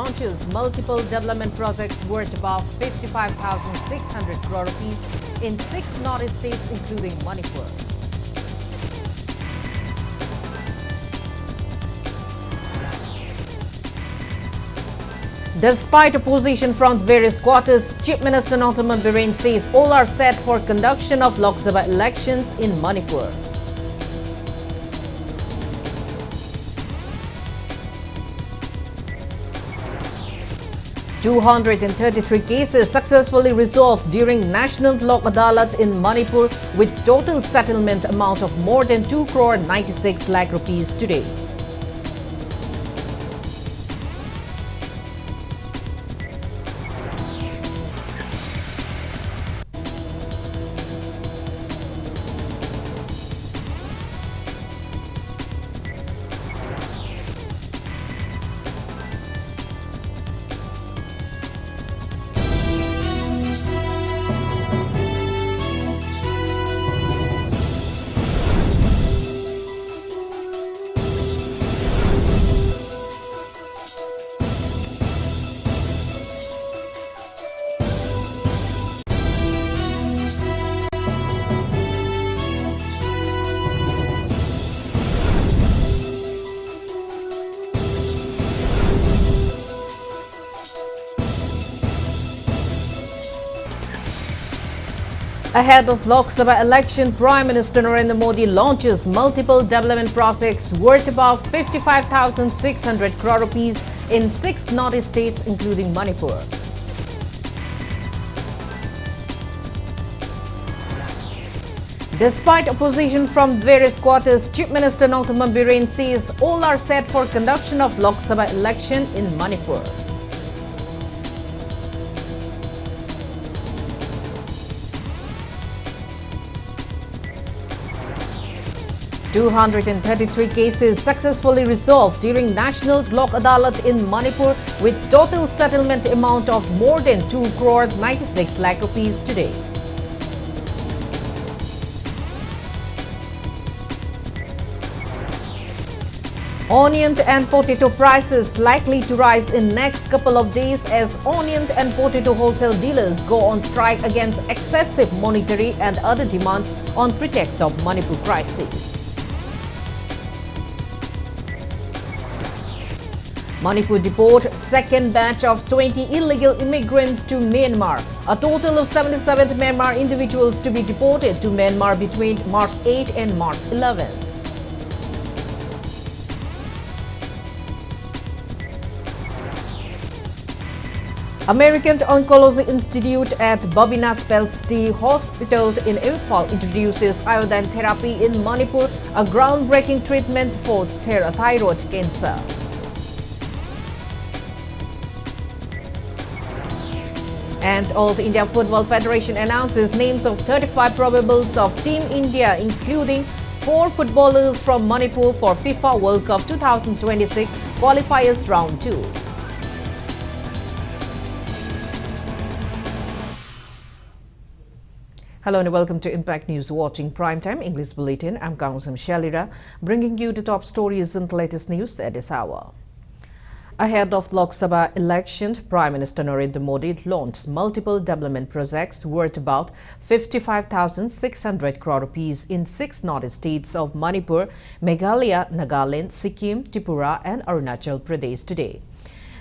launches multiple development projects worth about 55,600 crore rupees in 6 northeast states including Manipur. Despite opposition from various quarters, Chief Minister Nautaman Biren says all are set for conduction of Lok Sabha elections in Manipur. "233 cases successfully resolved during National Lok Adalat in Manipur with total settlement amount of more than 2 crore 96 lakh rupees today. Ahead of Lok Sabha election, Prime Minister Narendra Modi launches multiple development projects worth about 55,600 crore rupees in 6 northeast states including Manipur. Despite opposition from various quarters, Chief Minister Nautaman Biren says all are set for conduction of Lok Sabha election in Manipur. "233 cases successfully resolved during National Lok Adalat in Manipur with total settlement amount of more than 2 crore 96 lakh rupees today. Onion and potato prices likely to rise in next couple of days as onion and potato wholesale dealers go on strike against excessive monetary and other demands on pretext of Manipur crisis. Manipur deport second batch of 20 illegal immigrants to Myanmar. A total of 77 Myanmar individuals to be deported to Myanmar between March 8 and March 11. American Oncology Institute at Babina Speltsty Hospital in Imphal introduces iodine therapy in Manipur, a groundbreaking treatment for thyroid cancer. And All India Football Federation announces names of 35 probables of Team India, including 4 footballers from Manipur for FIFA World Cup 2026 qualifiers round 2. Hello and welcome to Impact News watching Primetime English Bulletin. I'm KANGUJAM SHELLYRA, bringing you the top stories and latest news at this hour. Ahead of Lok Sabha election, Prime Minister Narendra Modi launched multiple development projects worth about 55,600 crore rupees in 6 northeast states of Manipur, Meghalaya, Nagaland, Sikkim, Tripura and Arunachal Pradesh today.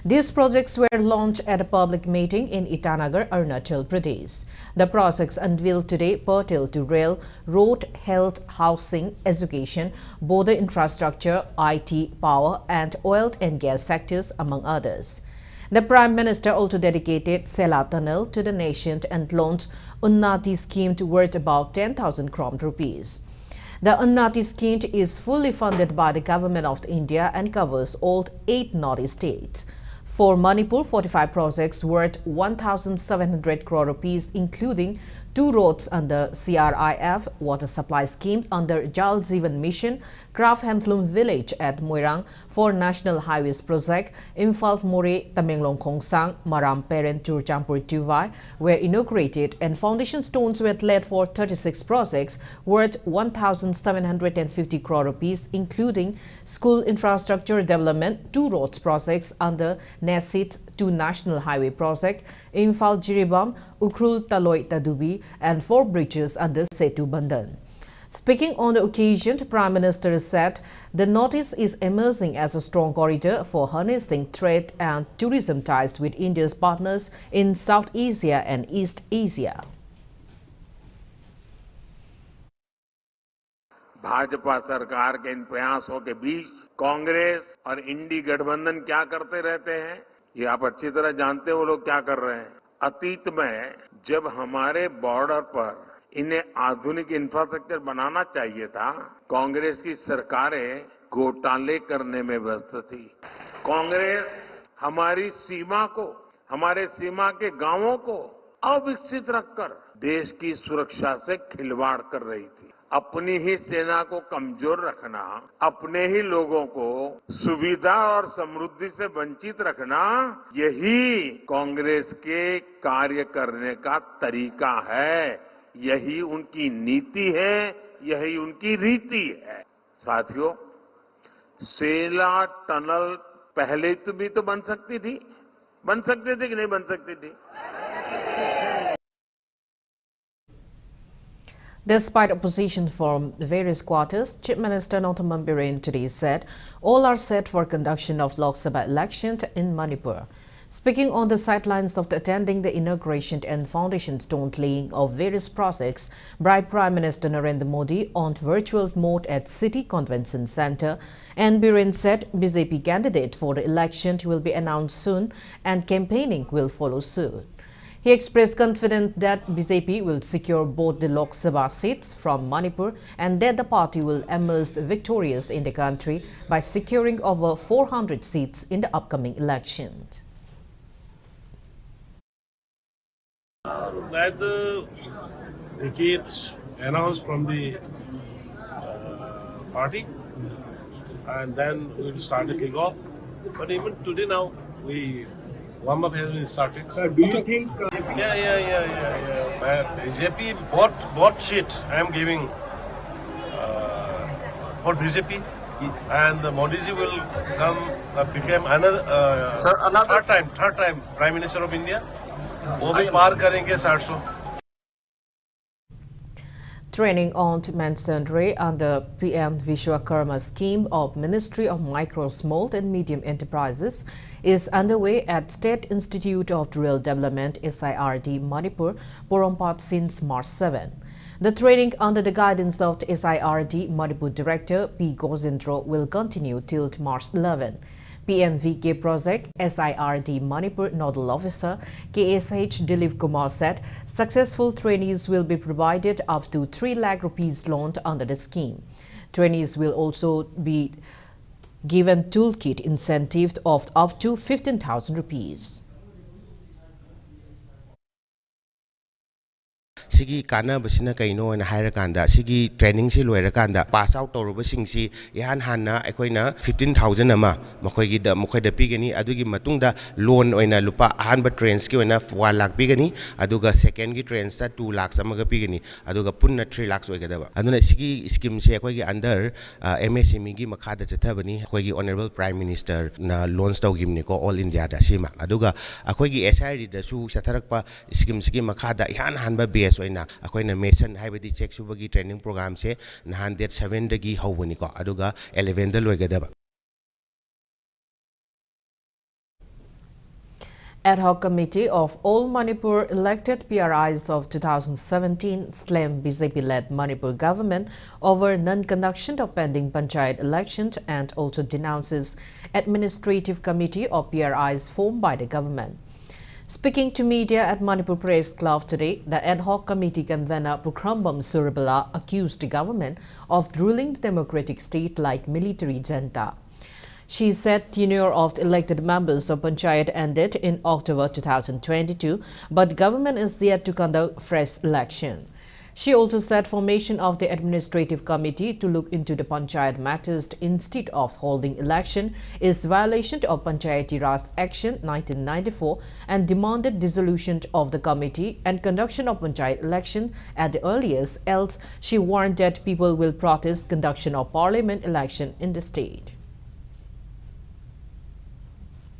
These projects were launched at a public meeting in Itanagar, Arunachal Pradesh. The projects unveiled today pertain to rail, road, health, housing, education, border infrastructure, IT, power and oil and gas sectors, among others. The Prime Minister also dedicated SHELLYRA tunnel to the nation and launched Unnati scheme worth about 10,000 crore rupees. The Unnati scheme is fully funded by the Government of India and covers all 8 northeast states. For Manipur, 45 projects worth 1,700 crore rupees, including 2 roads under CRIF water supply scheme under Jal Jeevan Mission, Craft Handloom Village at Moirang for National Highways Project, Imphal More, Tamenglong Khongsang, Maram Peren Churchampur Tuvai were inaugurated and foundation stones were laid for 36 projects worth 1,750 crore rupees, including school infrastructure development, 2 roads projects under NESIT, 2 National Highway Project, Imphal Jiribam, Ukrul Taloi Tadubi, and 4 bridges under Setu Bandan. Speaking on the occasion, the Prime Minister said the Northeast is emerging as a strong corridor for harnessing trade and tourism ties with India's partners in South Asia and East Asia. Bhajpa सरकार के इन प्रयासों के बीच कांग्रेस और इंडी गठबंधन क्या करते रहते हैं, ये आप अच्छी तरह जानते हैं वो लोग क्या कर रहे हैं। अतीत में जब हमारे बॉर्डर पर इन्हें आधुनिक इंफ्रास्ट्रक्चर बनाना चाहिए था, कांग्रेस की सरकारें घोटाले करने में व्यस्त थी। कांग्रेस हमारी सीमा को, हमारे सीमा के गांवों को अविकसित रखकर देश की सुरक्षा से खिलवाड़ कर रही थी। अपनी ही सेना को कमजोर रखना, अपने ही लोगों को सुविधा और समृद्धि से वंचित रखना, यही कांग्रेस के कार्य करने का तरीका है, यही उनकी नीति है, यही उनकी रीति है। साथियों, सेला टनल पहले भी तो बन सकती थी कि नहीं बन सकती थी? Despite opposition from various quarters, Chief Minister Notham Biren today said all are set for conduction of Lok Sabha election in Manipur. Speaking on the sidelines of attending the inauguration and foundation stone laying of various projects by Prime Minister Narendra Modi on virtual mode at City Convention Centre, and Biren said BJP candidate for the election will be announced soon and campaigning will follow soon. He expressed confidence that BJP will secure both the Lok Sabha seats from Manipur and that the party will emerge victorious in the country by securing over 400 seats in the upcoming election. That the tickets announced from the party, and then we will start the kick-off. But even today now, warm-up has been started. Sir, do you think... BJP bought shit I am giving for BJP, and Modi ji will become another third time Prime Minister of India. वो भी पार करेंगे 700. Training on masonry under PM Vishwakarma scheme of Ministry of Micro, Small and Medium Enterprises is underway at State Institute of Rural Development SIRD Manipur, Porompat since March 7. The training under the guidance of the SIRD Manipur Director P. Gozindro will continue till March 11. PMVK Project SIRD Manipur Nodal Officer KSH Dilip Kumar said successful trainees will be provided up to 3 lakh rupees loan under the scheme. Trainees will also be given toolkit incentive of up to 15,000 rupees. Sigi kana basina kaino na hire kanda sigi training si loira kanda pass out toroba singsi ihan hanna akoina 15,000 ama makoy da pigani adugi matungda loan oina lupa hanba trains ki oina 1 lakh pigani aduga second gi trains ta 2 lakhs amaga pigani aduga punna 3 lakhs oigadaba aduna sigi scheme se akoy gi under MSME gi makha da chathabani akoy gi honorable prime minister na loans tawgimni ko all india da sima aduga akoy gi SID da su satharakpa scheme sigi makha da ihan hanba base akoina mason haibadi check subagi training program se nahan date 7 dagi hawbani ko aduga 11 da loigadaba. Ad hoc committee of all Manipur elected PRIs of 2017 slammed BJP-led Manipur government over non-conduction of pending Panchayat elections and also denounces administrative committee of PRIs formed by the government. Speaking to media at Manipur Press Club today, the ad hoc committee convener Pukrambam Surabala accused the government of ruling the democratic state like military junta. She said tenure of elected members of Panchayat ended in October 2022, but government is yet to conduct fresh election. She also said formation of the administrative committee to look into the Panchayat matters instead of holding election is violation of Panchayati Raj Action 1994 and demanded dissolution of the committee and conduction of Panchayat election at the earliest, else she warned that people will protest conduction of parliament election in the state.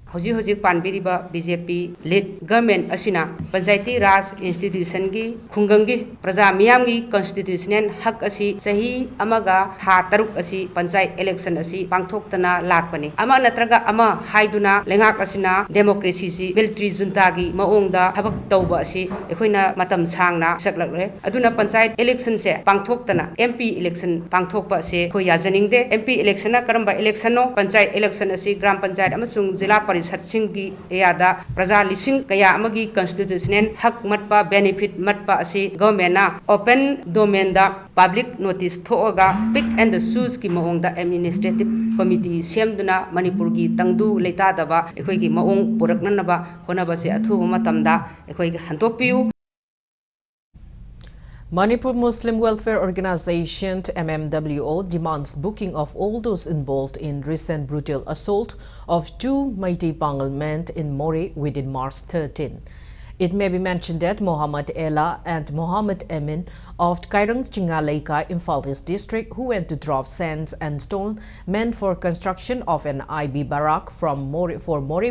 Hojik panbiriba BJP lead government asina Panchayati Raj institution gi khungangi praja miyam gi constitutional hak asi sahi amaga tha taruk asi panchayat election asi pangthoktana lakpani ama natraga ama haiduna lengak asina democracy si military junta gi maongda thabak tawba asi ekhoina matam sangna saklakre aduna panchayat election se pangthoktana MP election pangthokpa se khoi yajaningde MP election na karamba election no panchayat election asi gram panchayat amasung jila Satsingi Yada Praja Lising Kaya Amagi constitutional hak matpa benefit matpa asi government open domain da public notice thoga pick and the shoes ki maong da administrative committee semduna Manipur gi tangdu leita daba ekhoi gi maong purakna ba honaba se athu matamda ekhoi gi hantopiu. Manipur Muslim Welfare Organization MMWO demands booking of all those involved in recent brutal assault of two Meitei Pangal men in More within March 13. It may be mentioned that Mohammed Ella and Mohammed Emin of Kairang Chingaleka in Faltis district, who went to drop sands and stone meant for construction of an IB barrack for More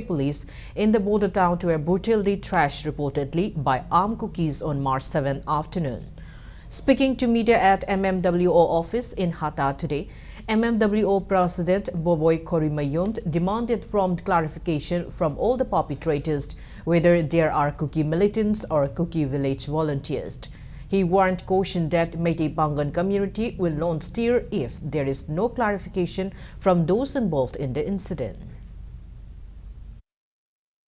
police in the border town, were brutally trashed reportedly by armed cookies on March 7 afternoon. Speaking to media at MMWO office in Hata today, MMWO President Boboy Korimayund demanded prompt clarification from all the perpetrators whether there are Kuki militants or Kuki village volunteers. He warned caution that Meitei Pangan community will not steer if there is no clarification from those involved in the incident.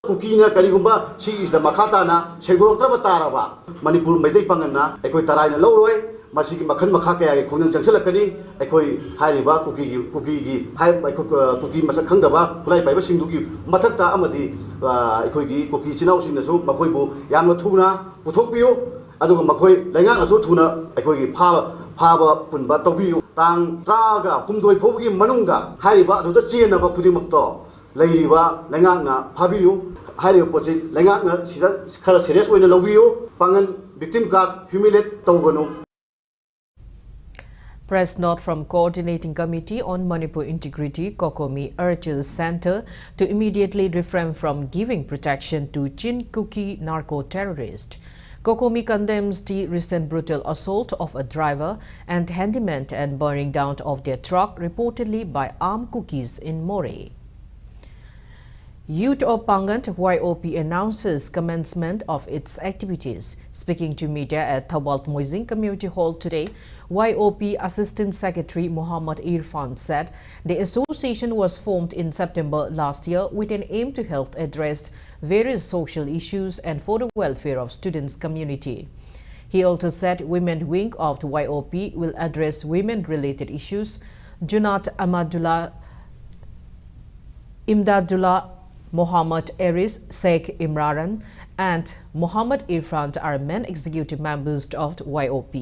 Kukina Kaligumba, she is the Makatana, Seguroktra Taraba, Manipur Meitei Pangana, Ekoi Tarana Lowroy, Masiki Makan Makaka, Kunan Chancelakani, Ekoi Hariba, Kuki, Kuki Masakandaba, Play by Sinduki, Matata Amadi, Ekoi, Kuki Chinaus in the soup, Makoibu, Yamatuna, Utopio, Adu Makoi, Langan Azotuna, Ekoi Pava, Punba Tobio, Tang, Traga, Pumdoi Pogi, Manunga, Hariba, to the scene of a Pudimakto. Lairiba, Langana, Pabio, Harry Posit, Langana, Kala Serious when a Lovio, Pangan, victim card, humiliate Togano. Press note from Coordinating Committee on Manipur Integrity, Kokomi, urges Center to immediately refrain from giving protection to Chin Kuki narco-terrorist. Kokomi condemns the recent brutal assault of a driver and handyman and burning down of their truck reportedly by armed cookies in More. Youth of Pangant YOP announces commencement of its activities. Speaking to media at Thawalt Moising Community Hall today, YOP Assistant Secretary Muhammad Irfan said the association was formed in September last year with an aim to help address various social issues and for the welfare of students' community. He also said women wing of the YOP will address women-related issues. Junat Imdadullah, Mohammed Eris, Sheikh Imran and Mohammed Irfan are men executive members of the YOP.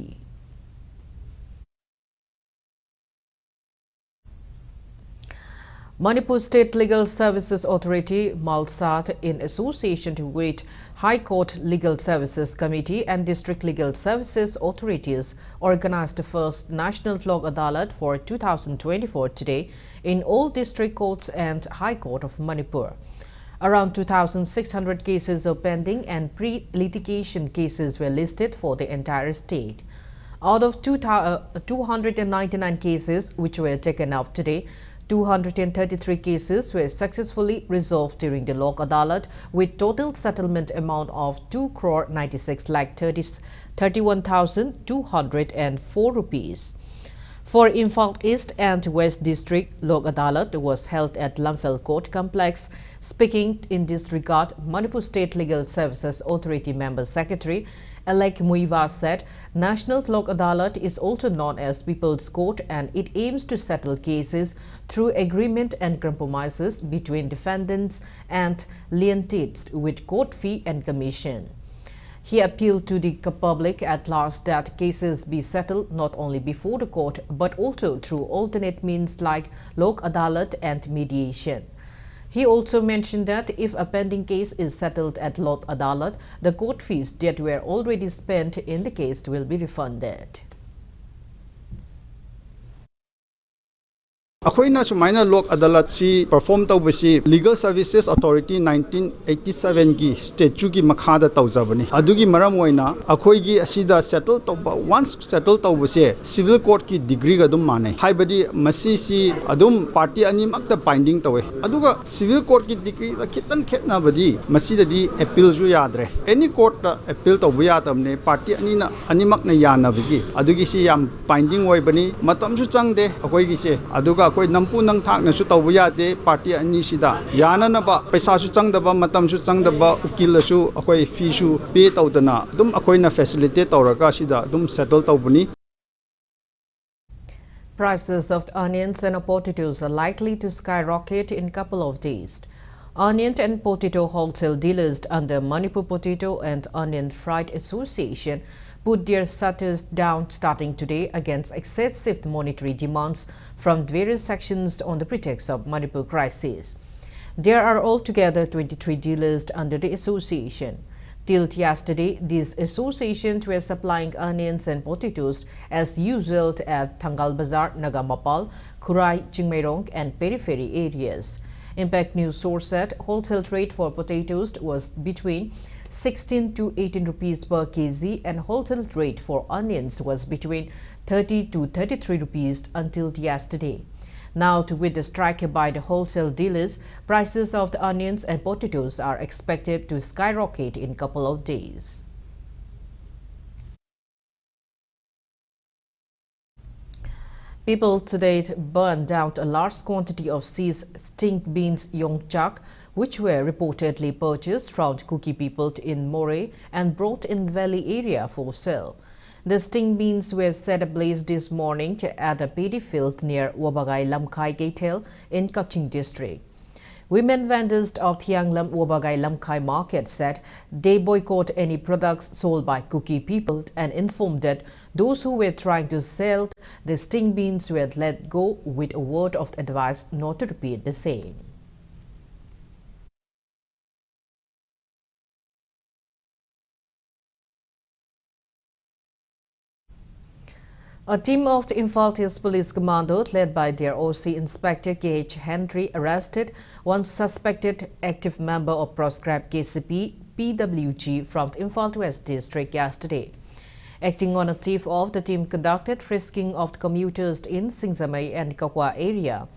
Manipur State Legal Services Authority, Malsat, in association with High Court Legal Services Committee and District Legal Services Authorities, organized the first National Lok Adalat for 2024 today in all district courts and High Court of Manipur. Around 2,600 cases of pending and pre-litigation cases were listed for the entire state. Out of 299 cases which were taken up today, 233 cases were successfully resolved during the Lok Adalat with total settlement amount of 2,96,31,204 rupees. For Imphal East and West District, Lok Adalat was held at Lamphel Court Complex. Speaking in this regard, Manipur State Legal Services Authority Member Secretary Elek Muiva said, National Lok Adalat is also known as People's Court and it aims to settle cases through agreement and compromises between defendants and litigants with court fee and commission. He appealed to the public at large that cases be settled not only before the court but also through alternate means like Lok Adalat and mediation. He also mentioned that if a pending case is settled at Lok Adalat, the court fees that were already spent in the case will be refunded. अखोइना सुमाइना लोक अदालत सी perform तौबसी legal services authority 1987 की statue की मखादा तौजबनी अदुगी मरम ओइना अखोइगी असिदा settle तौबा once settle तौबसे civil court की degree गदुम माने हाइबदी मसी सी अदुम party अनिमक the binding तवे अदुगा civil court की डिग्री द खितन खेतनाबदी मसीददी अपील जु यादरे एनी कोर्ट अपील तौबा यादमने पार्टी अनिना अनिमक न यानबगी अदुगी सी याम बाइंडिंग ओइबनी मतम जु चंगदे अखोइगी से अदुगा कोई नंपू नंग थाक नसु तौबा यादे पार्टी अनिसिदा याननबा पैसासु चंगदबा मतमसु चंगदबा उकिलसु अखोइ फीसु पे तौदना अदुम अखोइना फैसिलिटेट तौरगा सिदा अदुम settle तौबनी. Prices of onions and potatoes are likely to skyrocket in a couple of days. Onion and potato wholesale dealers under Manipur Potato and Onion Freight Association put their shutters down starting today against excessive monetary demands from various sections on the pretext of Manipur crisis. There are altogether 23 dealers under the association. Till yesterday, these associations were supplying onions and potatoes as usual at Thangal Bazar, Nagamapal, Kurai, Chingmairong and periphery areas. Impact News source said wholesale rate for potatoes was between 16 to 18 rupees per kg and wholesale rate for onions was between 30 to 33 rupees until yesterday. Now, with the strike by the wholesale dealers, prices of the onions and potatoes are expected to skyrocket in a couple of days. People today burned down a large quantity of seized stink beans yongchak, which were reportedly purchased from Kuki people in Moray and brought in the valley area for sale. The sting beans were set ablaze this morning at a paddy field near Wabagai Lamkai Gatel in Kaching district. Women vendors of Thianglam Wabagai Lamkai market said they boycott any products sold by Kuki people and informed that those who were trying to sell the sting beans were let go with a word of advice not to repeat the same. A team of the Imphal East Police Commando, led by their OC Inspector K.H. Henry, arrested one suspected active member of proscribed KCP PWG from the Imphal West District yesterday. Acting on a tip-off, the team conducted frisking of the commuters in Singzamay and Kakwa area.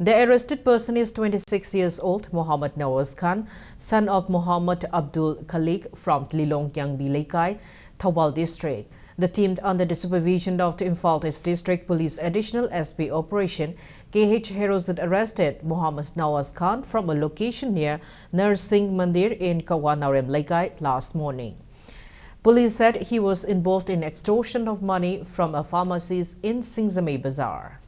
The arrested person is 26 years old, Muhammad Nawaz Khan, son of Muhammad Abdul Khalik from Lilong Kyang Bilaikai, Thawal District. The team, under the supervision of the Imphal East District Police Additional SP Operation, KH Herozat arrested Muhammad Nawaz Khan from a location near Narsingh Mandir in Kawanarem Laikai last morning. Police said he was involved in extortion of money from a pharmacist in Singzamay Bazaar.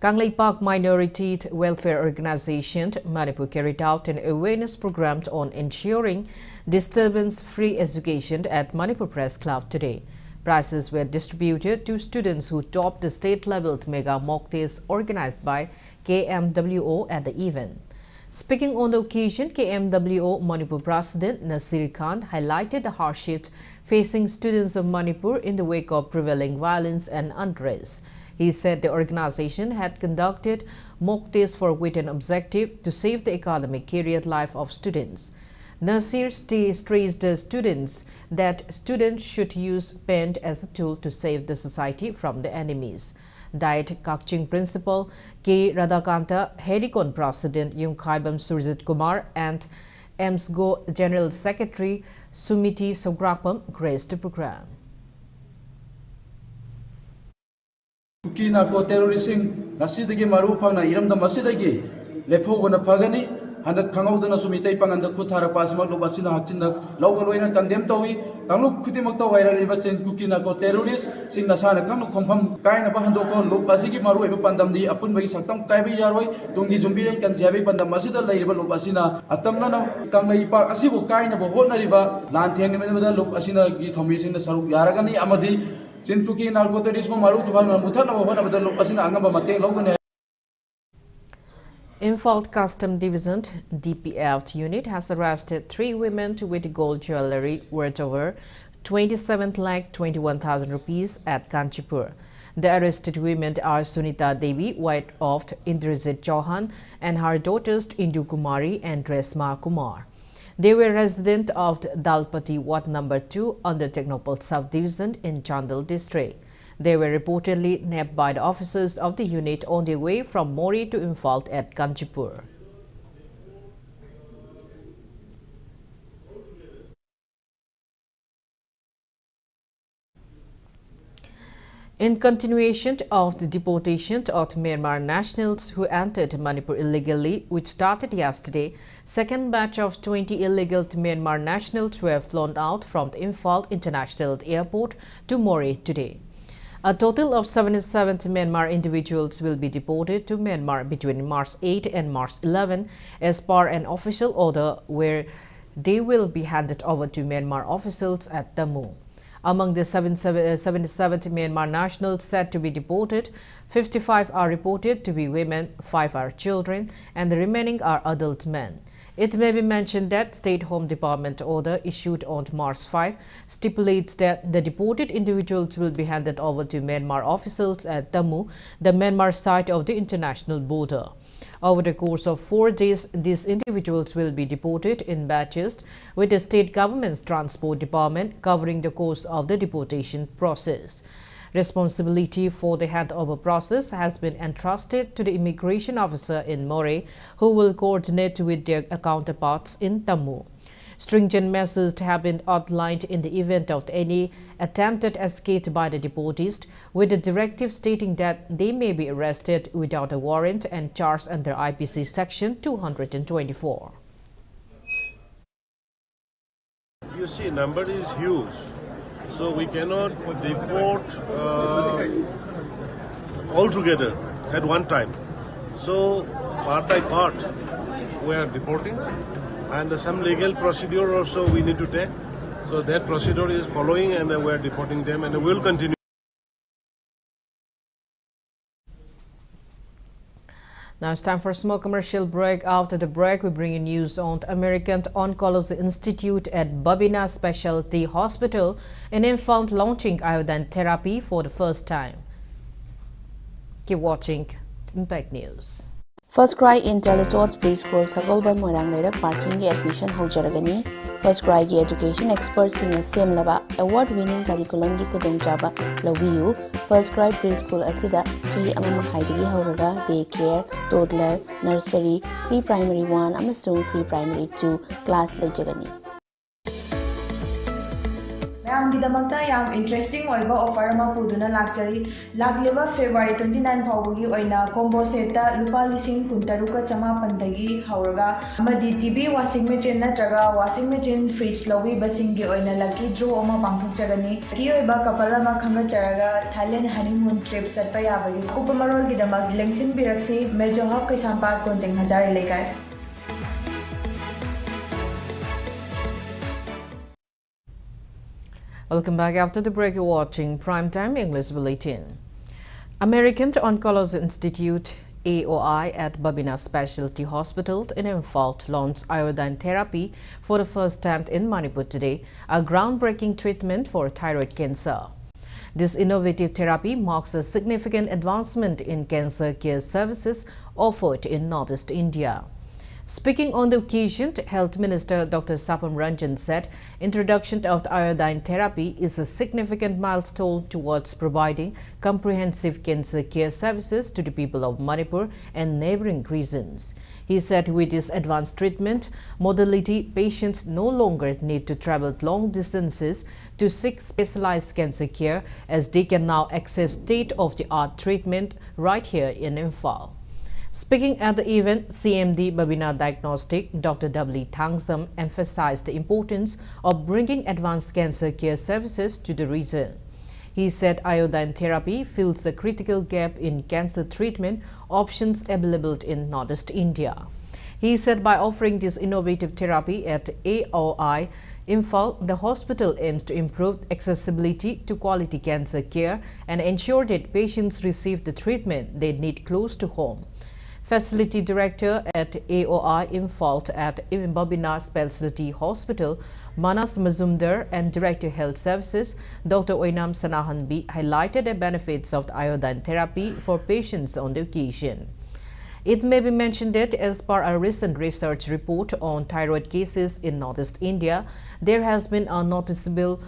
Kangleipak Minority Welfare Organization, Manipur carried out an awareness program on ensuring disturbance-free education at Manipur Press Club today. Prizes were distributed to students who topped the state-level mega mock test organized by KMWO at the event. Speaking on the occasion, KMWO Manipur President Nasir Khan highlighted the hardships facing students of Manipur in the wake of prevailing violence and unrest. He said the organization had conducted mock tests with an objective to save the academic career life of students. Nasir stressed the students that students should use pen as a tool to save the society from the enemies. Diet Kakching Principal K. Radhakanta, Herikon President Yung Khaibam Surjit Kumar and EMSGO General Secretary Sumiti Sograpam graced the program. Kuki narco terrorism nasidagi maru phangna iramda masidagi lephogona phagani handak khangaudana sumitai panganda khuthara pasmak lobasina hakchinda lawgaloina condemn tawi kangluk khudimakta wairaliba chen kuki narco terrorist sing nasana khangnu khompham kaina ba handoko lobasigi maru eba pandamdi apunbagi saktam kaibi yaroi tungi zumbiren kanjabi pandam masida leiriba lobasina atamna kanglai pa asibu kaina bo honariba lan thengnemeda lobasina gi thomisina saruk yaragani amadi Sintuki narcoterrorism maru tubang mutana hona badal asina angamba mateng logone. Imphal Custom Division DPF unit has arrested 3 women with gold jewellery worth over 27,21,000 rupees at Kanchipur. The arrested women are Sunita Devi, wife of Indrajit Chauhan, and her daughters Indu Kumari and Resma Kumar. They were resident of Dalpati Ward number 2 under Technopole Subdivision in Chandal district. They were reportedly nabbed by the officers of the unit on their way from Mori to Imphal at Kanchipur. In continuation of the deportation of Myanmar nationals who entered Manipur illegally, which started yesterday, second batch of 20 illegal Myanmar nationals were flown out from the Imphal International Airport to Mori today. A total of 77 Myanmar individuals will be deported to Myanmar between March 8 and March 11 as per an official order where they will be handed over to Myanmar officials at Tammu. Among the 77 Myanmar nationals said to be deported, 55 are reported to be women, 5 are children, and the remaining are adult men. It may be mentioned that State Home Department order issued on March 5 stipulates that the deported individuals will be handed over to Myanmar officials at Tammu, the Myanmar side of the international border. Over the course of 4 days, these individuals will be deported in batches with the state government's transport department covering the course of the deportation process. Responsibility for the handover process has been entrusted to the immigration officer in Mori, who will coordinate with their counterparts in Tammu. Stringent measures have been outlined in the event of any attempted escape by the deportees, with a directive stating that they may be arrested without a warrant and charged under IPC Section 224. You see, number is huge, so we cannot deport all together at one time. So, part by part, we are deporting. And some legal procedure also we need to take. So that procedure is following and we are deporting them and we will continue. Now it's time for a small commercial break. After the break, we bring you news on the American Oncology Institute at Babina Specialty Hospital in Imphal launching iodine therapy for the first time. Keep watching Impact News. First Cry in Teletots Preschool Sagolban Morang Lerak Parking Admission Haujaragani. First Cry Education Experts in Same Lava Award winning curriculum Gi Kudong Jaba Lawiyu. First Cry Preschool Asida Chahi Amamakhaidagi Hauraga Daycare, Toddler, Nursery, Pre-Primary 1 Amasung Pre-Primary 2 Class Lejagani. ꯃꯌꯥꯝꯒꯤꯗꯃꯛꯇ ꯌꯥꯝ interesting ꯑꯣꯏꯕ offer ꯑꯃ ꯄꯨꯗꯨꯅ ꯂꯥꯛꯆꯔꯤ ꯂꯥꯛꯂꯤꯕ ꯐꯦꯕ꯭ꯔꯨꯋꯥꯔꯤ 29 ꯐꯥꯎꯕꯒꯤ ꯑꯣꯏꯅ combo ꯁꯦꯠꯇ ꯂꯨꯄꯥ 13,900 ꯍꯧꯔꯒ ꯑꯃꯗꯤ ꯇꯤꯚꯤ ꯋꯥꯁꯤꯡ ꯃꯦꯆꯤꯟ ꯅꯠꯇ꯭ꯔꯒ ꯋꯥꯁꯤꯡ ꯃꯦꯆꯤꯟ ꯐ꯭ꯔꯤꯖ ꯂꯧꯕꯤꯕꯁꯤꯡꯒꯤ ꯑꯣꯏꯅ ꯂꯛꯀꯤ ꯗ꯭ꯔꯣ ꯑꯃ ꯄꯥꯡꯊꯣꯛꯆꯒꯅꯤ ꯂꯛꯀꯤ ꯑꯣꯏꯕ ꯀꯄꯜ ꯑꯃ ꯈꯪꯒꯠꯆꯔꯒ ꯊꯥꯏꯂꯦꯟ ꯍꯅꯤꯃꯨꯟ ꯇ꯭ꯔꯤꯞ ꯆꯠꯄ ꯌꯥꯕꯒꯤ ꯑꯀꯨꯞꯄ ꯃꯔꯣꯜꯒꯤꯗꯃꯛ ꯂꯦꯡꯁꯤꯟꯕꯤꯔꯛꯁꯤ ꯃꯦꯖꯣ ꯍꯕ ꯀꯩꯁꯥꯝꯄꯥꯠ ꯀꯣꯟꯖꯦꯡ ꯍꯖꯥꯔꯤ ꯂꯩꯀꯥꯏ Welcome back. After the break, you're watching Primetime English Bulletin. American Oncology Institute AOI at Babina Specialty Hospital in Imphal launched iodine therapy for the first time in Manipur today, a groundbreaking treatment for thyroid cancer. This innovative therapy marks a significant advancement in cancer care services offered in Northeast India. Speaking on the occasion, Health Minister Dr. Sapam Ranjan said introduction of iodine therapy is a significant milestone towards providing comprehensive cancer care services to the people of Manipur and neighboring regions. He said with this advanced treatment modality, patients no longer need to travel long distances to seek specialized cancer care, as they can now access state-of-the-art treatment right here in Imphal. Speaking at the event, CMD Babina Diagnostic Dr. W. Thangsam emphasized the importance of bringing advanced cancer care services to the region. He said iodine therapy fills a critical gap in cancer treatment options available in Northeast India. He said by offering this innovative therapy at AOI Imphal, the hospital aims to improve accessibility to quality cancer care and ensure that patients receive the treatment they need close to home. Facility Director at AOI Imphal at Babina Specialty Hospital, Manas Mazumdar, and Director Health Services, Dr. Oinam Sanahanbi, highlighted the benefits of the iodine therapy for patients on the occasion. It may be mentioned that as per a recent research report on thyroid cases in Northeast India, there has been a noticeable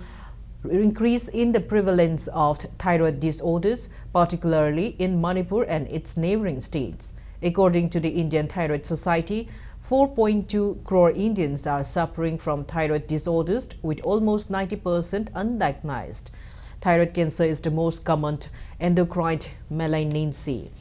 increase in the prevalence of thyroid disorders, particularly in Manipur and its neighboring states. According to the Indian Thyroid Society, 4.2 crore Indians are suffering from thyroid disorders, with almost 90% undiagnosed. Thyroid cancer is the most common endocrine malignancy.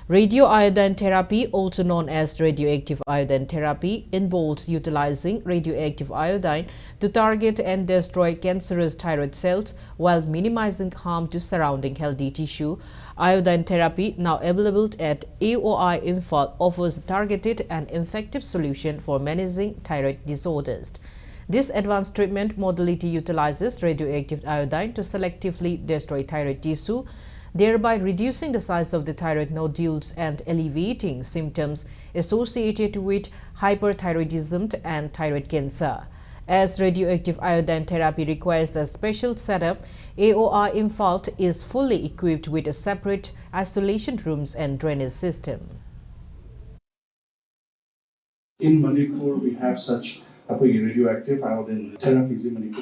Radioiodine therapy, also known as radioactive iodine therapy, involves utilizing radioactive iodine to target and destroy cancerous thyroid cells while minimizing harm to surrounding healthy tissue. Iodine therapy, now available at AOI Imphal, offers a targeted and effective solution for managing thyroid disorders. This advanced treatment modality utilizes radioactive iodine to selectively destroy thyroid tissue, thereby reducing the size of the thyroid nodules and alleviating symptoms associated with hyperthyroidism and thyroid cancer. As radioactive iodine therapy requires a special setup, AOI Imphal is fully equipped with a separate isolation rooms and drainage system. In Manipur, we have such radioactive iodine therapies in Manipur.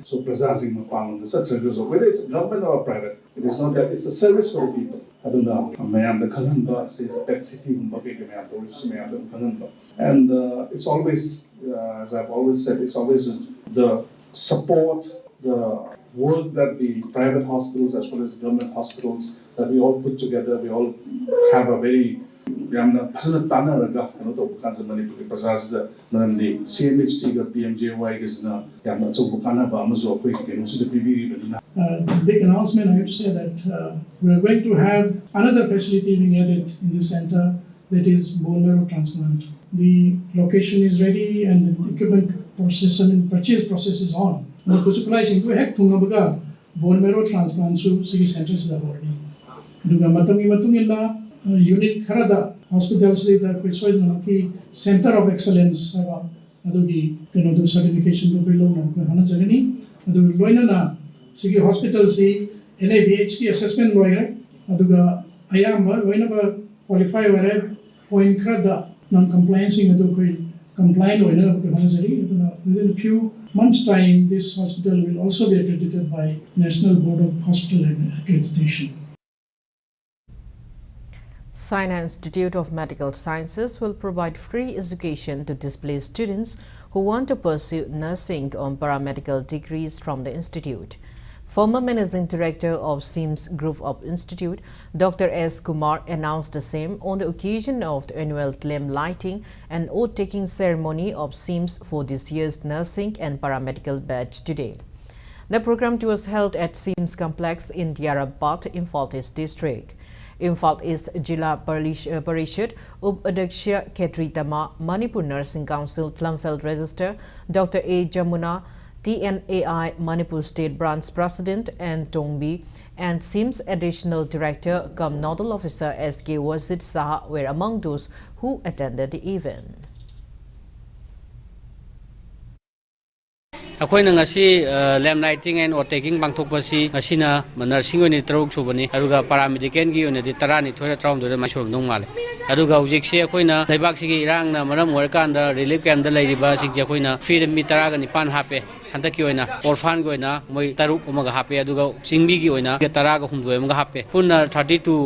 So, whether it's government or private, it is not that it's a service for the people. I don't know. The says pet city, and it's always, as I've always said, it's always the support, the work that the private hospitals as well as the government hospitals that we all put together. We all have a very big announcement, I have to say that we are going to have another facility being added in this center, that is bone marrow transplant. The location is ready and the equipment process and purchase process is on. We have bone marrow transplant to city centers already. Unit Karada Hospital the Center of Excellence certification to below Hanajagani, Sigi Hospital NABHT assessment lawyer, Aduga Ayama, whenever qualify wherever point Krada non-compliance compliant within a few months' time, this hospital will also be accredited by National Board of Hospital Accreditation. Sina Institute of Medical Sciences will provide free education to displaced students who want to pursue nursing or paramedical degrees from the institute. Former Managing Director of SIMS Group of Institute, Dr. S. Kumar, announced the same on the occasion of the annual lamp lighting and oath-taking ceremony of SIMS for this year's nursing and paramedical batch today. The program was held at SIMS Complex in Diarabad, Imphal East District. Imphal East Jilla Parishad Up-Adhyaksha Khetri Tama, Manipur Nursing Council Plumfield Register, Dr. A. Jamuna, TNAI Manipur State Branch President and Tongbi, and SIMS Additional Director cum Nodal Officer S.K. Wazid Saha were among those who attended the event. ꯑꯩꯈꯣꯏꯅ ꯉꯁꯤ ꯂꯦꯝ lighting N ꯑꯣꯔꯇꯦꯀꯤꯡ ꯄꯥꯡꯊꯣꯛꯄꯁꯤ ꯉꯁꯤꯅ ꯅꯔꯁꯤꯡ ꯑꯣꯏꯅ 3 ꯁꯨꯕꯅꯤ ꯑꯗꯨꯒ ꯄꯥꯔꯥꯃꯦꯗꯤꯀꯦꯜꯒꯤ ꯑꯣꯏꯅꯗꯤ 12 19 ꯃꯥꯏꯁꯨꯔꯝꯗꯧ ꯃꯥꯜꯂꯦ ꯑꯗꯨꯒ ꯍꯧꯖꯤꯛꯁꯤ ꯑꯩꯈꯣꯏꯅ ꯂꯩꯕꯥꯛꯁꯤꯒꯤ ꯏꯔꯥꯡꯅ ꯃꯔꯝ ꯑꯣꯏꯔꯀꯥꯟꯗ ꯔꯤꯂꯤꯐ ꯀꯦꯝꯞꯗ ꯂꯩꯔꯤꯕꯁꯤꯡꯁꯦ ꯑꯩꯈꯣꯏꯅ ꯐ꯭ꯔꯤꯗ ꯃꯤ 19 ꯍꯥꯞꯄꯦ ꯍꯟꯗꯛꯀꯤ ꯑꯣꯏꯅ ꯑꯣꯔꯐꯥꯟꯒꯤ ꯑꯣꯏꯅ ꯃꯣꯏ 3 ꯑꯃꯒ ꯍꯥꯞꯄꯦ ꯑꯗꯨꯒ ꯆꯤꯡꯃꯤꯒꯤ ꯑꯣꯏꯅ 19 ꯑꯃꯒ ꯍꯥꯞꯄꯦ ꯄꯨꯟꯅ 32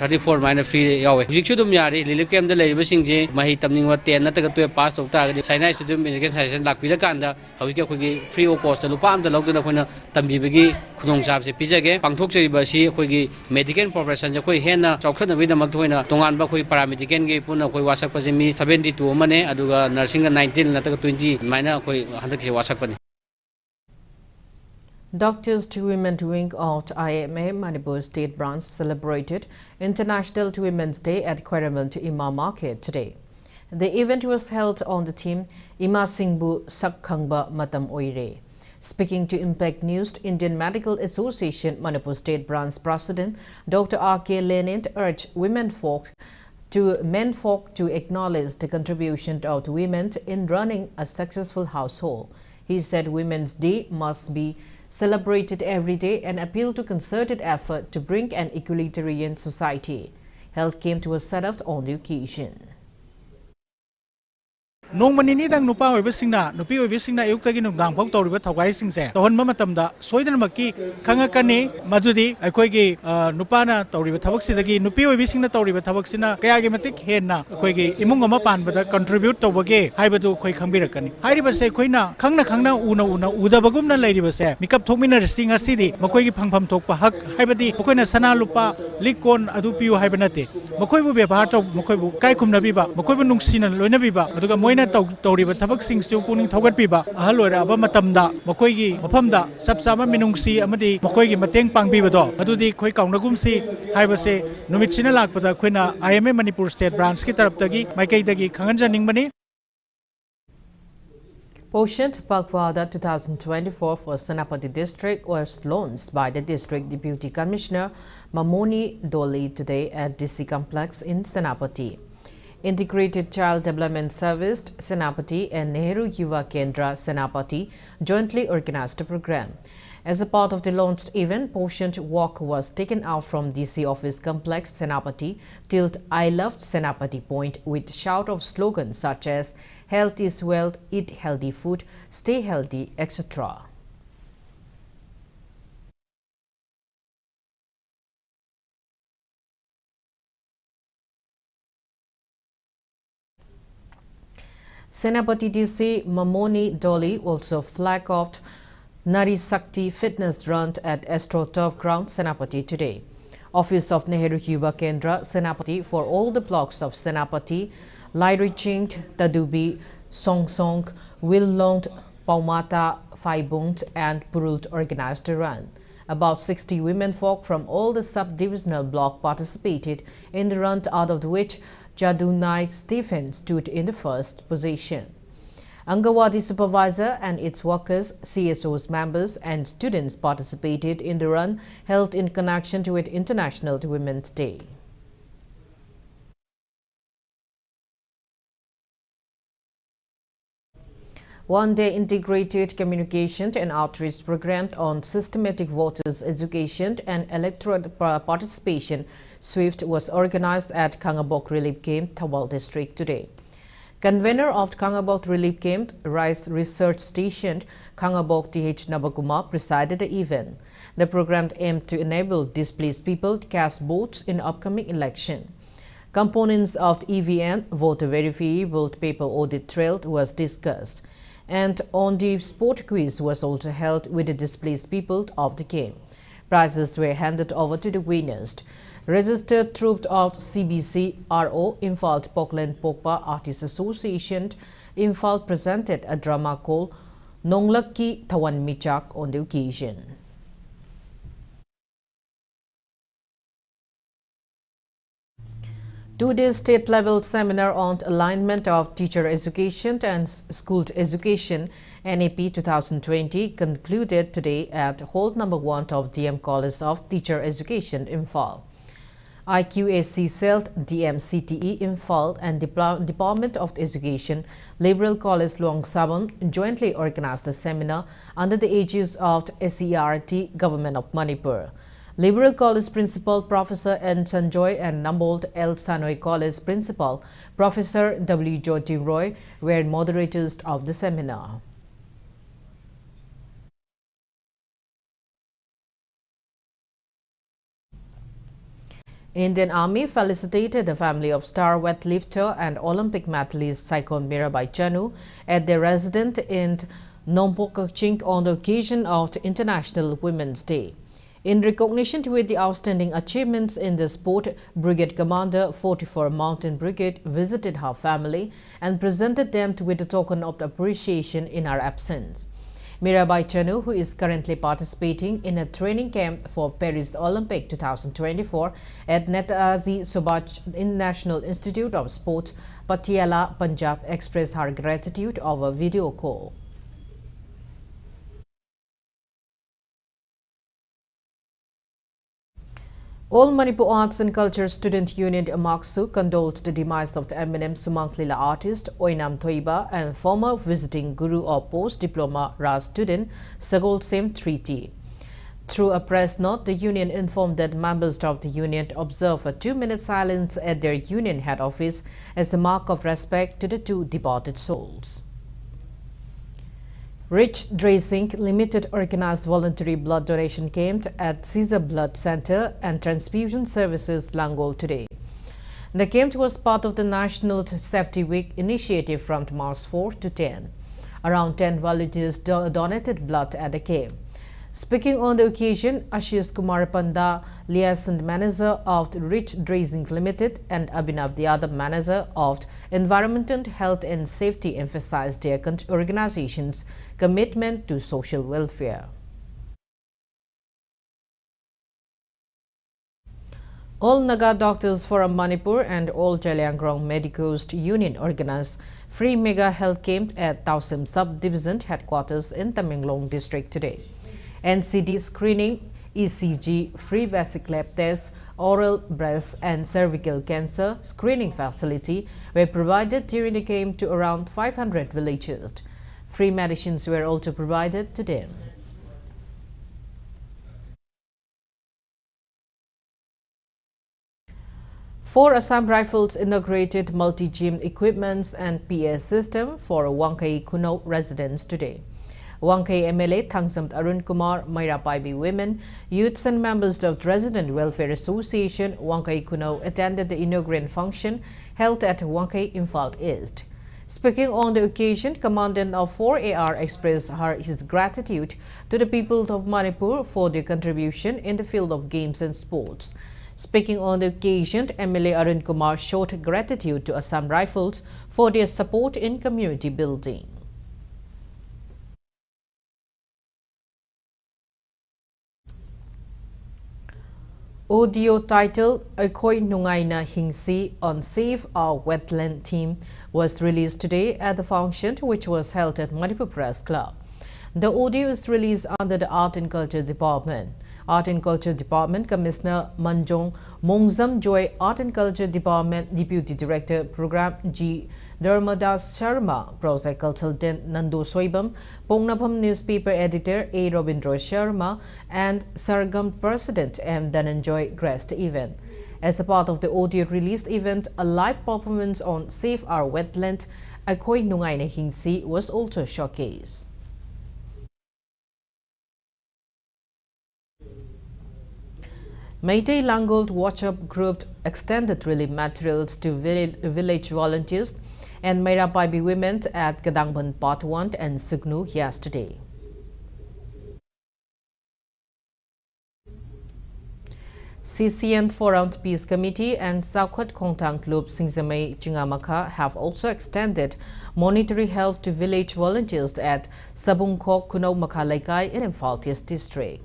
34 ꯃꯥꯏꯅ ꯐ꯭ꯔꯤ ꯌꯥꯎꯋꯦ ꯍꯧꯖꯤꯛꯁꯨ ꯑꯗꯨꯝ ꯌꯥꯔꯤ ꯔꯤꯂꯤꯐ ꯀꯦꯝꯞꯗ ꯂꯩꯔꯤꯕꯁꯤꯡꯁꯦ ꯃꯍꯩ ꯇꯝꯅꯤꯡꯕ 10 ꯅꯠꯇ꯭ꯔꯒ 12 ꯄꯥꯁ ꯇꯧ ꯇꯥꯔꯒꯗꯤ ꯆꯥꯏꯅꯥ ꯏꯟꯁꯇꯤꯇ꯭ꯌꯨꯠ ꯑꯣꯐ ꯃꯦꯗꯤꯀꯦꯜ ꯁꯥꯏꯟꯁꯇ ꯂꯥꯛꯄꯤꯔꯀꯥꯟꯗ ꯍꯧꯖꯤꯛ ꯑꯩꯈꯣꯏꯒꯤ ꯐ꯭ꯔꯤ ꯑꯣꯐ ꯀꯣꯁꯇ ꯂꯨꯄꯥ ꯑꯃꯇ ꯂꯧꯗꯅ ꯑꯩꯈꯣꯏꯅ ꯇꯝꯕꯤꯕꯒꯤ ꯈꯨꯗꯣꯡꯆꯥꯕꯁꯦ ꯄꯤꯖꯒꯦ ꯄꯥꯡꯊꯣꯛꯆꯔꯤꯕ ꯑꯁꯤ ꯑꯩꯈꯣꯏꯒꯤ ꯃꯦꯗꯤꯀꯦꯜ ꯄ꯭ꯔꯣꯐꯦꯁꯟꯁꯦ ꯑꯩꯈꯣꯏ ꯍꯦꯟꯅ ꯆꯥꯎꯈꯠꯅꯕꯒꯤꯗꯃꯛꯇ ꯑꯣꯏꯅ ꯇꯣꯉꯥꯟꯕ ꯑꯩꯈꯣꯏ ꯄꯥꯔꯥꯃꯦꯗꯤꯀꯦꯜꯒꯤ ꯄꯨꯟꯅ ꯑꯩꯈꯣꯏ ꯋꯥꯁꯛꯄꯁꯦ ꯃꯤ 72 ꯑꯃꯅꯦ ꯑꯗꯨꯒ ꯅꯔꯁꯤꯡꯒ 19 ꯅꯠꯇ꯭ꯔꯒ 20 ꯑꯗꯨꯃꯥꯏꯅ ꯑꯩꯈꯣꯏ ꯍꯟꯗꯛꯀꯤꯁꯦ ꯋꯥꯁꯛꯄꯅꯤ Doctors to Women Wing of IMA Manipur State Branch celebrated International Women's Day at Khwairaman Ima Market today. The event was held on the theme Ima Singbu Sakkhangba Matam Oire. Speaking to Impact News, Indian Medical Association Manipur State Branch President Dr. R.K. Lenint urged men folk to acknowledge the contribution of women in running a successful household. He said Women's Day must be celebrated every day and appealed to concerted effort to bring an equalitarian society. Health came to a set-up on the occasion. Nongmani dang nupa oibasingna nupi oibasingna ayuktagi nungdang phok tawriba thawai singse tawhanba matamda soidanamaki khangakani madudi aikoigi nupana tawriba thabaksidagi nupi oibasingna tawriba thabaksina kayagi matik henna aikoigi imung ama panbada contribute tawbage haibadu khoi khangbirakani hairibase khoina khangna una udabagumna leiribase mikap thokmina singa sidi makoigi phangpham thokpa hak haibadi khoina sana lupa likon adu piu haibanate makoibu bebhar taw makoibu kai khumnabiba makoibu nungsina loinabiba aduga moina tawriba thabak singsu puning thogatpiba ahal oiraba matamda makoigi mafamda sabsama minungsi amadi makoigi mateng pangbibado adudi khoi kaunagumsi haibase numitchina lakpada khoina IMA Manipur State Branch ki taraptagi maikaidagi khanganjaningmani Poshant Pakwada 2024 for Senapati District was launched by the District Deputy Commissioner Mamoni Doli today at DC Complex in Senapati. Integrated Child Development Service, Senapati and Nehru Yuva Kendra, Senapati jointly organized the program. As a part of the launched event, Poshant Walk was taken out from DC Office Complex, Senapati, till I Loved Senapati Point with shout of slogans such as Health is Wealth, Eat Healthy Food, Stay Healthy, etc. Senapati DC Mamoni Doli also flagged off Nari Sakti Fitness Run at Astro Turf Ground, Senapati today. Office of Nehru Yuva Kendra, Senapati for all the blocks of Senapati, Lairiching, Tadubi, Songsong, Willong, Paumata, Phaibung and Purult organized the run. About 60 women folk from all the sub-divisional block participated in the run, out of which Jadunai Stephen stood in the first position. Angawadi supervisor and its workers, CSO's members and students participated in the run held in connection to it International Women's Day. One-day integrated communication and outreach program on systematic voters education and electoral participation SWIFT was organized at Kangabok Relief Camp, Thawal District today. Convener of Kangabok Relief Camp, Rice Research Station, Kangabok TH Nabakuma presided the event. The program aimed to enable displaced people to cast votes in upcoming election. Components of EVN, voter verifiable paper audit trail was discussed. And on the sport quiz was also held with the displaced people of the game. Prizes were handed over to the winners. Registered troop of CBC RO, Imphal Pokland Pokpa Artists Association, Imphal presented a drama called Nonglaki Tawan Michak on the occasion. Two-day state-level seminar on alignment of teacher education and school education NAP 2020 concluded today at Hall No. 1 of DM College of Teacher Education, Imphal. IQAC CELT, DMCTE Imphal and Department of Education, Liberal College Luang Sabon jointly organized a seminar under the aegis of SERT Government of Manipur. Liberal College Principal Professor N. Sanjoy and Nambold L. Sanoi College Principal Professor W. Jyoti Roy were moderators of the seminar. Indian Army felicitated the family of star weightlifter and Olympic medalist Saikon Mirabai Chanu at their residence in Nompokaching on the occasion of the International Women's Day. In recognition with the outstanding achievements in the sport, Brigade Commander 44 Mountain Brigade visited her family and presented them with a token of appreciation in her absence. Mirabai Chanu, who is currently participating in a training camp for Paris Olympic 2024 at Netaji Subhash National Institute of Sports, Patiala, Punjab, expressed her gratitude over video call. All Manipur Arts and Culture Student Union Amaksu condoled the demise of the eminent Sumanglila artist Oinam Thoiba and former visiting Guru or post-diploma RA student Sagol Sem Triti. Through a press note, the union informed that members of the union observe a 2-minute silence at their union head office as a mark of respect to the two departed souls. Rich Dressing Limited organized voluntary blood donation camp at Caesar Blood Center and Transfusion Services, Langol today. The camp was part of the National Safety Week initiative from March 4 to 10. Around 10 volunteers donated blood at the camp. Speaking on the occasion, Ashish Kumar Panda, liaison manager of Rich Dressing Limited, and Abhinav Yadav, manager of Environmental Health and Safety, emphasized their organization's commitment to social welfare. All Naga Doctors Forum Manipur and All Jaliangrong Medicos Union organized free mega health camp at Tausim Sub-Division headquarters in Tamenglong district today. NCD screening, ECG, free basic lab tests, oral, breast and cervical cancer screening facility were provided during the camp to around 500 villagers. Free medicines were also provided to them. Four Assam Rifles inaugurated multi-gym equipments and PA system for Wangkai Kuno residents today. Wangkai MLA Thangsamt Arun Kumar, Mairapaibi women, youths and members of the Resident Welfare Association Wangkai Kuno attended the inaugural function held at Wangkai Imphal East. Speaking on the occasion, Commandant of 4AR expressed his gratitude to the people of Manipur for their contribution in the field of games and sports. Speaking on the occasion, MLA Arun Kumar showed gratitude to Assam Rifles for their support in community building. Audio title Akoi Nungaina Hingsi on Save Our Wetland Team was released today at the function which was held at Manipur Press Club. The audio is released under the Art and Culture Department. Art and Culture Department Commissioner Manjong Mongzam Joy, Art and Culture Department Deputy Director Program G. Dharmadas Sharma, Project Consultant Nandu Soibam, Pongnapam Newspaper Editor A. Robindro Sharma, and Sargam President M. Dhananjoy graced the event. As a part of the audio released event, a live performance on Save Our Wetland, Akoi Nungaina Hingsi was also showcased. Meitei Langold Watch-Up Group extended relief materials to village volunteers and Mairapaibi women at Kadangban Part 1 and Sugnu yesterday. CCN Forum Peace Committee and Saukhat Kongtang Club Singzamei Chingamaka have also extended monetary help to village volunteers at Sabungkok Kuno Makalaikai in Imphal East District.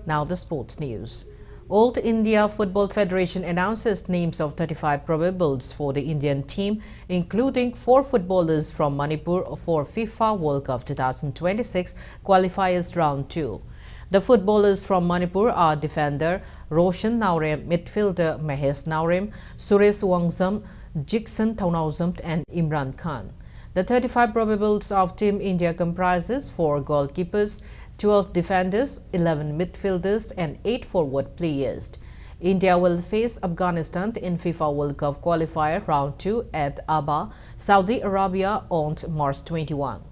Now the sports news. All India Football Federation announces names of 35 probables for the Indian team, including 4 footballers from Manipur for FIFA World Cup 2026 qualifiers round 2. The footballers from Manipur are defender Roshan Naurem, midfielder Mahesh Naurem, Suresh Wangzam, Jikson Thaunauzam and Imran Khan. The 35 probables of Team India comprises 4 goalkeepers, 12 defenders, 11 midfielders and 8 forward players. India will face Afghanistan in FIFA World Cup qualifier round 2 at Aba, Saudi Arabia on March 21.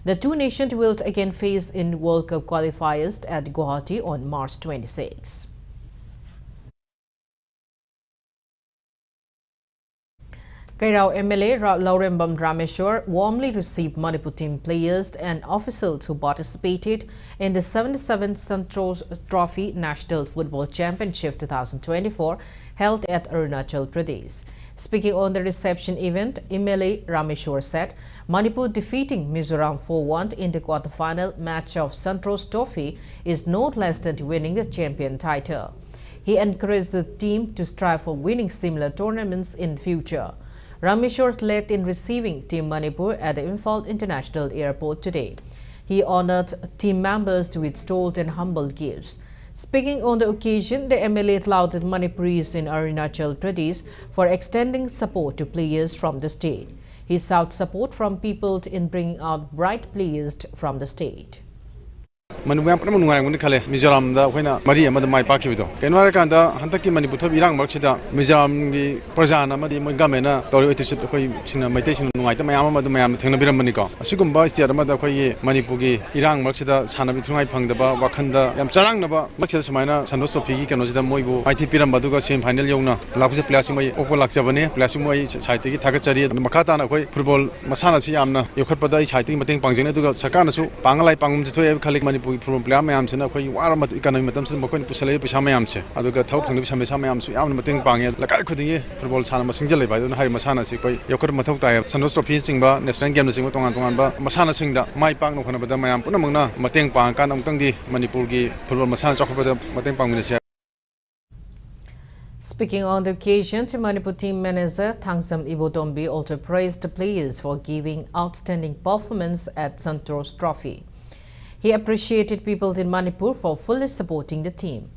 The two nations will again face in World Cup qualifiers at Guwahati on March 26. Kairao MLA Laurembam Rameshwar warmly received Manipur team players and officials who participated in the 77th Santosh Trophy National Football Championship 2024 held at Arunachal Pradesh. Speaking on the reception event, MLA Rameshwar said Manipur defeating Mizoram 4-1 in the quarter-final match of Santosh Trophy is no less than winning the champion title. He encouraged the team to strive for winning similar tournaments in future. Rameshwar led in receiving Team Manipur at the Imphal International Airport today. He honored team members with stoled and humble gifts. Speaking on the occasion, the MLA lauded Manipuris in Arunachal Pradesh for extending support to players from the state. He sought support from people in bringing out bright players from the state. Manipur pun menunggu yang kale Mizoram da kena mari amada mai pak kibido kenwara kanda hantak ki Manipur thob irang maksida Mizoram gi prajana amadi moi gamena tori iti koi sina maite sina nungai ta mayam amadu mayam thengna biram mani ko asigumba state amada koi Manipur gi irang maksida sana bi thungai phangdaba wakhanda yam charang naba maksida sumaina Santosh Trophy gi kenosida moibu maiti piram baduga semi final yongna lakuse players moi okol lakjabane players moi saite gi thagachari makata na koi football masana si amna yokhatpada ai saite mateng pangjene duga sakana su pangalai pangum jithoi khalik Manipur from player mayam sina koi waramat economy matam sin makoi pusale pisa mayam se aduga thau phangni samesa mayam su yamna mateng pange lakai khudingi football sana masingjal lei bai don hari masana si koi yokor mathau tai Santosh Trophy singba national game singba tongan tongan ba masana singda mai pang no khana bada mayam punamangna mateng pang kan amtang di Manipur gi football masana chokbada mateng pangmini se. Speaking on the occasion, Manipur team manager Thangsam Ibotombi also praised the players for giving outstanding performance at Santosh Trophy. He appreciated people in Manipur for fully supporting the team.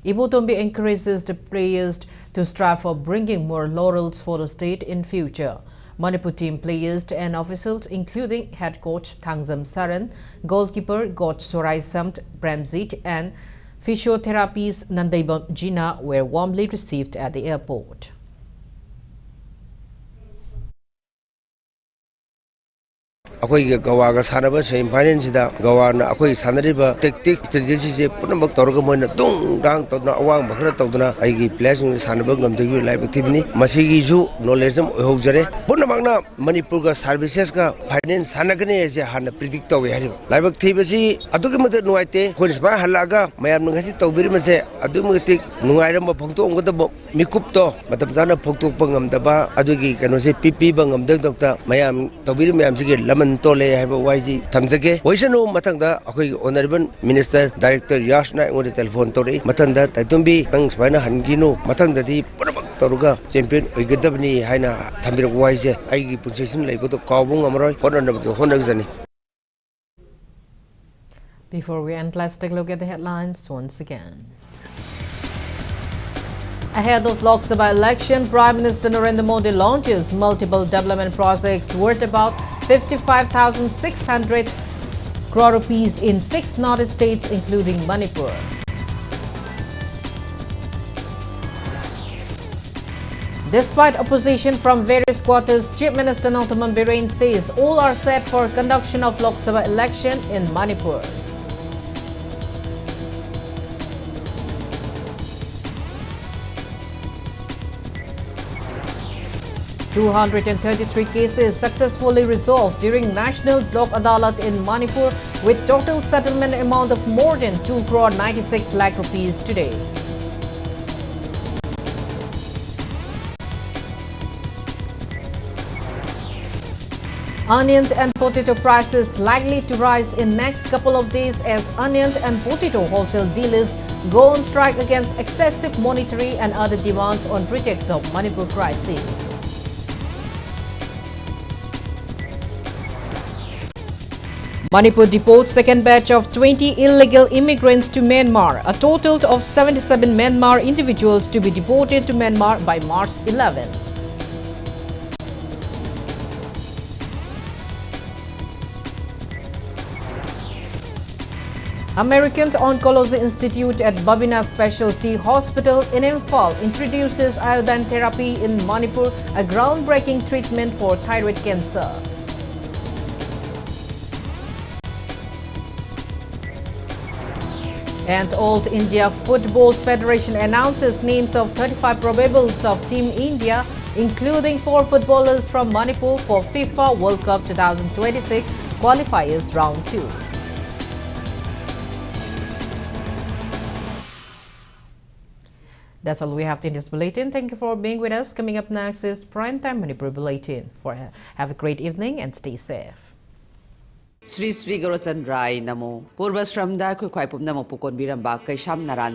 Ibotombi encourages the players to strive for bringing more laurels for the state in future. Manipur team players and officials, including head coach Thangsam Saran, goalkeeper Goj Sorai Samt Premjit and physiotherapist Nandaibam Jina were warmly received at the airport. Akoi Gawa ga sanaba same finance da Gawa na akoi sanariba tactic strategy se punamak torga moina tung dang todna awang bakhra todna aigi players ni sanaba ngamdegi live activity masigi ju knowledge am hojare punamak na Manipur ga services ga finance sanagane je han predict tawe hari live activity adugi mate nuaite koi spa halaga mayam ngasi tawbiri mase adumi tik nungairam phongto ngada mikup to matam jana phokto pangam daba adugi kano se pp bangam dokta mayam tawbiri mayam sige laman tole haiba waiji thamjage oisanu matangda akoi honorable minister director yashna ngode telephone tori matanda taitumbi tang sbaina hanginu matangda di purabak toruga champion oigadabni haina thambir waije aigi punchesin leibodo kawbung amroi honagzani. Before we end, let's take a look at the headlines once again. Ahead of Lok Sabha election, Prime Minister Narendra Modi launches multiple development projects worth about 55,600 crore rupees in 6 north states, including Manipur. Despite opposition from various quarters, Chief Minister Nautaman Biren says all are set for conduction of Lok Sabha election in Manipur. $233 cases successfully resolved during National Lok Adalat in Manipur, with total settlement amount of more than 2 crore 96 lakh rupees today. Onions and potato prices likely to rise in next couple of days as onion and potato wholesale dealers go on strike against excessive monetary and other demands on pretext of Manipur crisis. Manipur deports second batch of 20 illegal immigrants to Myanmar. A total of 77 Myanmar individuals to be deported to Myanmar by March 11. American Oncology Institute at Babina Specialty Hospital in Imphal introduces iodine therapy in Manipur, a groundbreaking treatment for thyroid cancer. And All India Football Federation announces names of 35 probables of Team India, including 4 footballers from Manipur for FIFA World Cup 2026 qualifiers round 2. That's all we have in this bulletin. Thank you for being with us. Coming up next is Primetime Manipur Bulletin. Have a great evening and stay safe. Sri Sri Gorochandrai Namo Purva Shramda Kukwai Pumna Mopukon Biramba Kaisham Naran